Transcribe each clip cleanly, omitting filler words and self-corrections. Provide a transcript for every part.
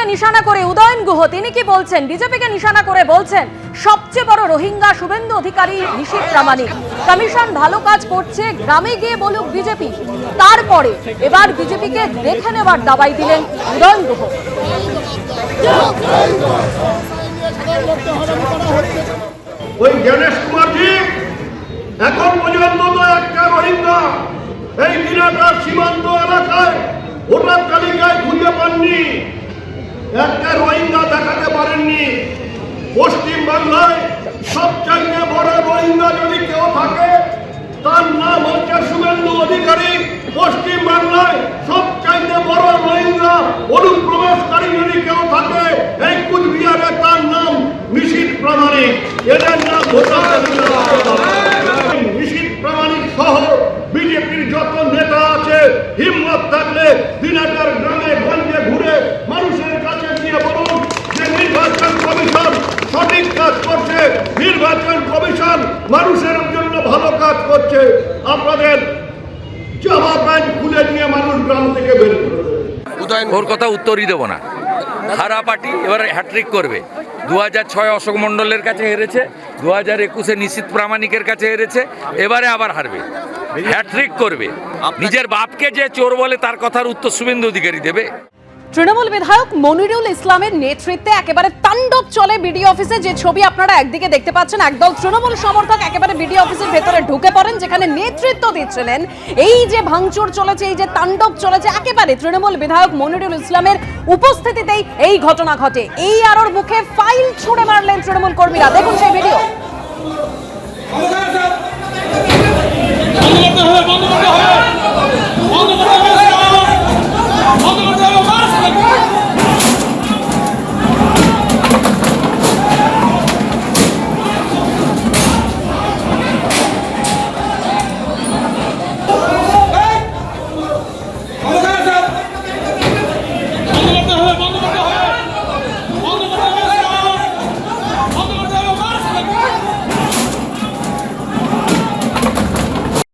বিজেপিকে নিশানা করে উদয়ন গুহ তিনি কি বলছেন? বিজেপিকে নিশানা করে বলছেন সবচেয়ে বড় রোহিঙ্গা শুভেন্দু অধিকারী, নিশীথ প্রামাণিক। কমিশন ভালো কাজ করছে, গ্রামে গিয়ে বলুক বিজেপি। তারপরে এবার বিজেপিকে দেখে নেবার দাবাই দিলেন উদয়ন গুহ। ওই জ্ঞানেশ কুমারজি এখন পর্যন্ত তো একটা রোহিঙ্গা এই দিনাটার সীমান্ত এলাকায় ভোটার তালিকায় খুঁজে পাননি, একটা রোহিঙ্গা দেখাতে পারেননি। পশ্চিম বাংলায় সবচাইতে বড় রোহিঙ্গা যদি কেউ থাকে তার নাম হচ্ছে শুভেন্দু অধিকারী। পশ্চিম বাংলায় সবচাইতে বড় রোহিঙ্গা অনুপ্রবেশকারী যদি কেউ থাকে এই কুচবিহারে তার নাম নিশীথ প্রামাণিক। এদের নাম নিশীথ প্রামাণিক সহ বিজেপির যত নেতা আছে হিম্মত থাকলে দিনাটার গ্রামে গঞ্জে ঘুরে মানুষের কাছে গিয়ে বলুন যে নির্বাচন কমিশন সঠিক কাজ করছে, নির্বাচন কমিশন মানুষের জন্য ভালো কাজ করছে। আপনাদের জামা প্যান্ট খুলে নিয়ে মানুষ গ্রাম থেকে বের করে দেবে। ওর কথা উত্তরই দেবো না। হারা পার্টি এবারে হ্যাট্রিক করবে। 2006 অশোক মণ্ডলের কাছে হেরেছে, 2021 নিশীথ প্রামাণিকের কাছে হেরেছে, এবারে আবার হারবে, হ্যাট্রিক করবে। নিজের বাপকে যে চোর বলে তার কথার উত্তর শুভেন্দু অধিকারী দেবে। তৃণমূল বিধায়ক মনিরুল ইসলামের নেতৃত্বে একেবারে তাণ্ডব চলে বিডিও অফিসে। যে ছবি আপনারা একদিকে দেখতে পাচ্ছেন, একদল তৃণমূল সমর্থক একেবারে বিডিও অফিসের ভেতরে ঢুকে পড়েন, যেখানে নেতৃত্ব দিচ্ছিলেন এই যে ভাঙচুর চলেছে, এই যে তাণ্ডব চলেছে, একেবারে তৃণমূল বিধায়ক মনিরুল ইসলামের উপস্থিতিতেই এই ঘটনা ঘটে। এই আরোর মুখে ফাইল ছুঁড়ে মারলেন তৃণমূল কর্মীরা। দেখুন সেই ভিডিও।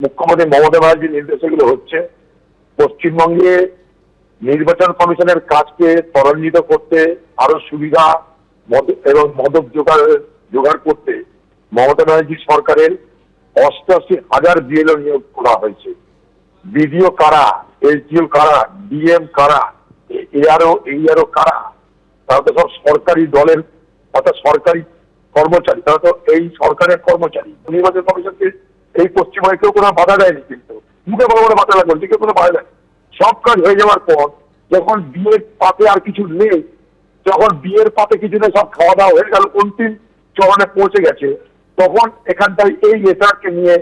মুখ্যমন্ত্রী মমতা ব্যানার্জির নির্দেশগুলো হচ্ছে পশ্চিমবঙ্গে নির্বাচন কমিশনের কাজকে ত্বরান্বিত করতে, আরো সুবিধা এবং মদক জোগাড় করতে মমতা ব্যানার্জি সরকারের 88,000 বিএলও নিয়োগ করা হয়েছে। বিডিও কারা, এসডিও কারা, ডিএম কারা, এআরও কারা, তারা তো সব সরকারি দলের অর্থাৎ সরকারি কর্মচারী, তারা তো এই সরকারের কর্মচারী। নির্বাচন কমিশনকে এই পশ্চিমবঙ্গে কেউ কোনো বাধা দেয়নি, কিন্তু মুখে বড় বড় বাধা লাগবে, কেউ কোনো বাধা দেয়। সব কাজ হয়ে যাওয়ার পর যখন বিয়ের পাতে আর কিছু নেই, যখন বিয়ের পাতে কিছু নেই, সব খাওয়া দাওয়া হয়ে গেল, অন্তিম চরণে পৌঁছে গেছে, তখন এখানটায় এই নেতাকে নিয়ে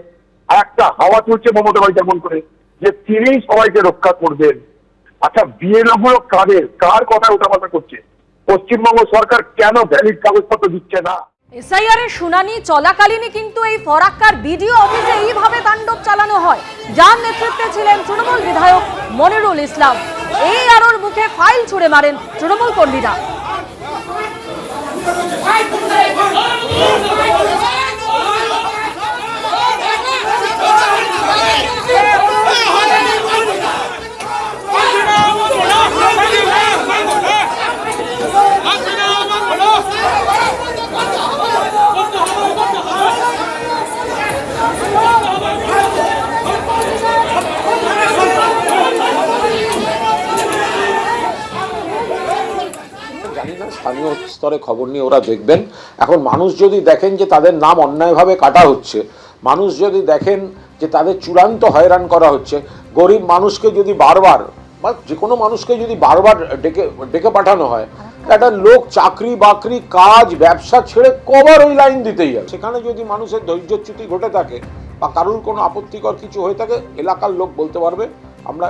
একটা হাওয়া চলছে মমতা ব্যানার্জি যেমন করে যে তিনিই সবাইকে রক্ষা করবেন। আচ্ছা, বিএলওগুলো কার কথা উঠাপাতা করছে? পশ্চিমবঙ্গ সরকার কেন ভ্যালিড কাগজপত্র দিচ্ছে না? এসআইআর এর শুনানি চলাকালীনই কিন্তু এই ফরাক্কার বিডিও অফিসে এইভাবে তাণ্ডব চালানো হয়, যার নেতৃত্বে ছিলেন তৃণমূল বিধায়ক মনিরুল ইসলাম। এই আরোর মুখে ফাইল ছুঁড়ে মারেন তৃণমূল কর্মীরা। স্থানীয় স্তরে খবর নিয়ে ওরা দেখবেন। এখন মানুষ যদি দেখেন যে তাদের নাম অন্যায়ভাবে কাটা হচ্ছে, মানুষ যদি দেখেন যে তাদের চূড়ান্ত হয়রান করা হচ্ছে, গরিব মানুষকে যদি বারবার বা যে কোনো মানুষকে যদি বারবার ডেকে পাঠানো হয়, একটা লোক চাকরি বাকরি কাজ ব্যবসা ছেড়ে কবার ওই লাইন দিতেই যায়। সেখানে যদি মানুষের ধৈর্যচ্যুতি ঘটে থাকে বা কারোর কোনো আপত্তিকর কিছু হয়ে থাকে, এলাকার লোক বলতে পারবে। আমরা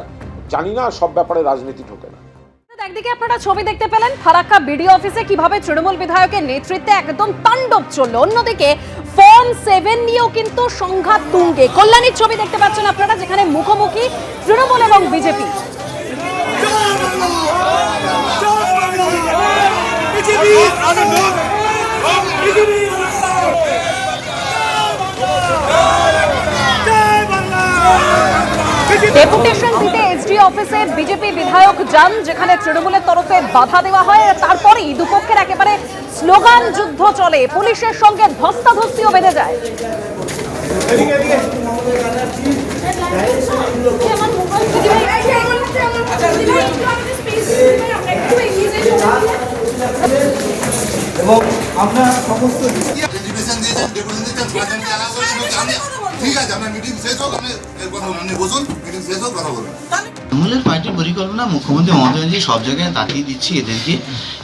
জানি না, সব ব্যাপারে রাজনীতি ঢোকে না। একদিকে আপনারা ছবি দেখতে পেলেন ফারাক্কা বিডিও অফিসে কিভাবে তৃণমূল বিধায়কের নেতৃত্বে একদম তাণ্ডব চললো, অন্যদিকে ফর্ম 7 নিয়েও কিন্তু সংঘাত তুঙ্গে। কল্যাণীর ছবি দেখতে পাচ্ছেন আপনারা, যেখানে মুখোমুখি তৃণমূল এবং বিজেপি। ডেপুটেশন দিতে এসডি অফিসে বিজেপি বিধায়ক যান, যেখানে তৃণমূলের তরফে বাধা দেওয়া হয়। তারপরেই দুপক্ষের একেবারে স্লোগান যুদ্ধ চলে, পুলিশের সঙ্গে ধস্তাধস্তিও বেঁধে যায়। এবং আপনার সমস্ত ডেপুটেশন দিয়েছেন, ডেপুটেশন দিয়েছেন, সার্জেন্টকে অ্যালাউ করেছেন। ঠিক আছে, আপনার মিটিং শেষ হোক, আপনি এর কথা আপনি বসুন, মিটিং শেষ হোক, কথা বলুন। তৃণমূলের পার্টির পরিকল্পনা মুখ্যমন্ত্রী মমতা ব্যানার্জি সব জায়গায় তাকিয়ে দিচ্ছি এদেরকে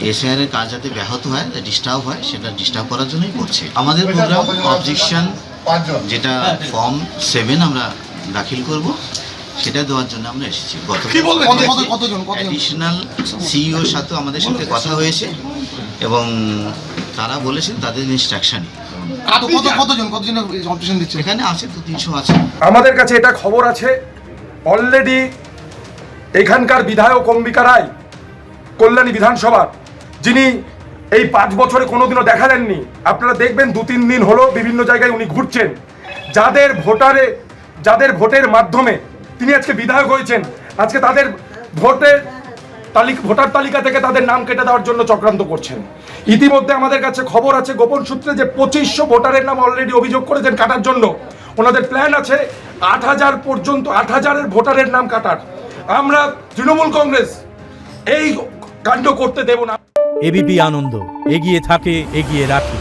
এসআইআর এর কাজ যাতে ব্যাহত হয়, ডিস্টার্ব হয়, সেটা ডিস্টার্ব করার জন্যই করছে। আমাদের প্রোগ্রাম অবজেকশন যেটা ফর্ম 7 আমরা দাখিল করব, সেটা দেওয়ার জন্য আমরা এসেছি। অ্যাডিশনাল সিইওর সাথে আমাদের সাথে কথা হয়েছে এবং তারা বলেছেন তাদের ইনস্ট্রাকশন এখানে আছে, 200-300 আছে। আমাদের কাছে এটা খবর আছে, অলরেডি এখানকার বিধায়ক অম্বিকা রায়, কল্যাণী বিধানসভার, যিনি এই 5 বছরে কোনোদিনও দেখা দেননি, আপনারা দেখবেন 2-3 দিন হলো বিভিন্ন জায়গায় উনি ঘুরছেন। যাদের ভোটের মাধ্যমে তিনি আজকে বিধায়ক হয়েছেন, আজকে তাদের ভোটার তালিকা থেকে তাদের নাম কেটে দেওয়ার জন্য চক্রান্ত করছেন। ইতিমধ্যে আমাদের কাছে খবর আছে গোপন সূত্রে যে 2500 ভোটারের নাম অলরেডি অভিযোগ করেছেন কাটার জন্য। ওনাদের প্ল্যান আছে 8000 পর্যন্ত, 8000-এর ভোটারের নাম কাটার। আমরা তৃণমূল কংগ্রেস এই কাণ্ড করতে দেব না। এবিপি আনন্দ, এগিয়ে থাকে, এগিয়ে রাখে।